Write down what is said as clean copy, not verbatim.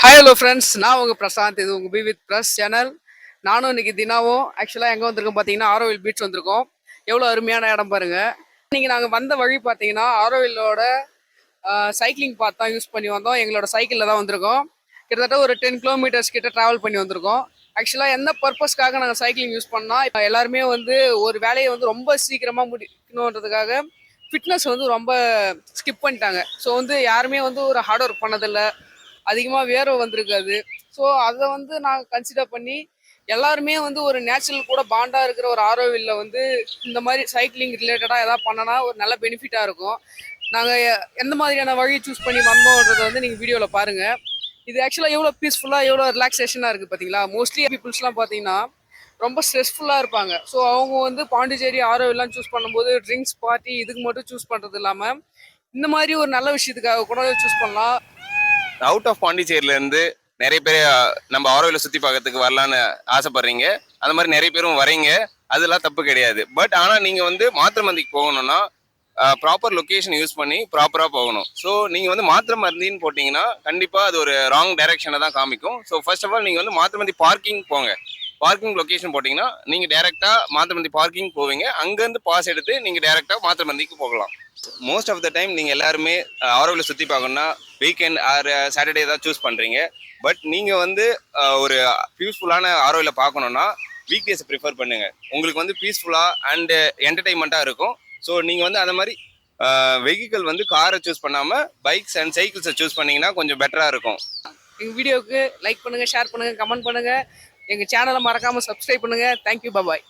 Hi hello friends, நான் உங்கள் பிரசாந்த். இது உங்கள் பி வித் ப்ளஸ் சேனல். நானும் இன்னைக்கு தினாவும் ஆக்சுவலாக எங்கே வந்திருக்கோம் பார்த்தீங்கன்னா, ஆரோவில் பீச் வந்திருக்கோம். எவ்வளோ அருமையான இடம் பாருங்க. இன்னைக்கு நாங்கள் வந்த வழி பார்த்தீங்கன்னா, ஆரோவிலோட சைக்கிளிங் பாத் தான் யூஸ் பண்ணி வந்தோம். எங்களோட சைக்கிளில் தான் வந்திருக்கோம். கிட்டத்தட்ட ஒரு 10 கிலோமீட்டர்ஸ் கிட்ட ட்ராவல் பண்ணி வந்திருக்கோம். ஆக்சுவலாக என்ன பர்பஸ்க்காக நாங்கள் சைக்கிளிங் யூஸ் பண்ணால், இப்போ எல்லாருமே வந்து ஒரு வேலையை வந்து ரொம்ப சீக்கிரமாக முடிக்கணுன்றதுக்காக ஃபிட்னஸ் வந்து ரொம்ப ஸ்கிப் பண்ணிட்டாங்க. ஸோ வந்து யாருமே வந்து ஒரு ஹார்ட் ஒர்க் பண்ணதில்லை, அதிகமாக வேர்வை வந்திருக்காது. ஸோ அதை வந்து நாங்கள் கன்சிடர் பண்ணி எல்லாருமே வந்து ஒரு நேச்சுரல் கூட பாண்டாக இருக்கிற ஒரு ஆரோவில்ல வந்து இந்த மாதிரி சைக்கிளிங் ரிலேட்டடாக எதாவது பண்ணனா ஒரு நல்ல பெனிஃபிட்டாக இருக்கும். நாங்கள் எந்த மாதிரியான வழி சூஸ் பண்ணி வந்தோன்றதை வந்து நீங்கள் வீடியோவில் பாருங்கள். இது ஆக்சுவலாக எவ்வளோ பீஸ்ஃபுல்லாக எவ்வளோ ரிலாக்ஸேஷனாக இருக்குது பார்த்தீங்களா. மோஸ்ட்லி பீப்புள்ஸ்லாம் பார்த்தீங்கன்னா ரொம்ப ஸ்ட்ரெஸ்ஃபுல்லாக இருப்பாங்க. ஸோ அவங்க வந்து பாண்டிச்சேரி ஆரோவில்லாம் சூஸ் பண்ணும்போது ட்ரிங்க்ஸ் பார்ட்டி இதுக்கு மட்டும் சூஸ் பண்ணுறது இல்லாமல் இந்த மாதிரி ஒரு நல்ல விஷயத்துக்காக கூட சூஸ் பண்ணலாம். அவுட் ஆஃப் பாண்டிச்சேரியில இருந்து நிறைய பேர் நம்ம ஆரோவில சுத்தி பார்க்கறதுக்கு வரலான்னு ஆசைப்படுறீங்க. அந்த மாதிரி நிறைய பேரும் வரீங்க, அதெல்லாம் தப்பு கிடையாது. பட் ஆனா நீங்க வந்து மாத்திரமந்திக்கு போகணும்னா ப்ராப்பர் லொகேஷன் யூஸ் பண்ணி ப்ராப்பரா போகணும். ஸோ நீங்க வந்து மாத்திரமந்தின்னு போட்டீங்கன்னா கண்டிப்பா அது ஒரு ராங் டைரக்ஷனை தான் காமிக்கும். ஸோ ஃபர்ஸ்ட் ஆஃப் ஆல் நீங்க வந்து மாத்திரமந்தி பார்க்கிங் போங்க. பார்க்கிங் லொகேஷன் போட்டீங்கன்னா நீங்க டைரக்டா மாத்திரமந்தி பார்க்கிங் போவீங்க. அங்கிருந்து பாஸ் எடுத்து நீங்க டைரக்டா மாத்திரமந்திக்கு போகலாம். மோஸ்ட் ஆஃப் த டைம் நீங்க எல்லாருமே ஆரோவில் சுத்தி பார்க்கணும்னா வீக்கெண்ட் ஆர் சாட்டர்டே தான் சூஸ் பண்றீங்க. பட் நீங்க வந்து ஒரு பீஸ்ஃபுல்லான ஆரோவில் பார்க்கணும்னா வீக் டேஸ் ப்ரிஃபர் பண்ணுங்க. உங்களுக்கு வந்து பீஸ்ஃபுல்லா அண்ட் என்டர்டைன்மெண்ட்டா இருக்கும். ஸோ நீங்க வந்து அந்த மாதிரி வெஹிக்கிள் வந்து காரை சூஸ் பண்ணாம பைக்ஸ் அண்ட் சைக்கிள்ஸை சூஸ் பண்ணீங்கன்னா கொஞ்சம் பெட்டரா இருக்கும். எங்கள் வீடியோவுக்கு லைக் பண்ணுங்கள், ஷேர் பண்ணுங்கள், கமெண்ட் பண்ணுங்கள். எங்கள் சேனலை மறக்காமல் சப்ஸ்கிரைப் பண்ணுங்கள். தேங்க்யூ, பாய்.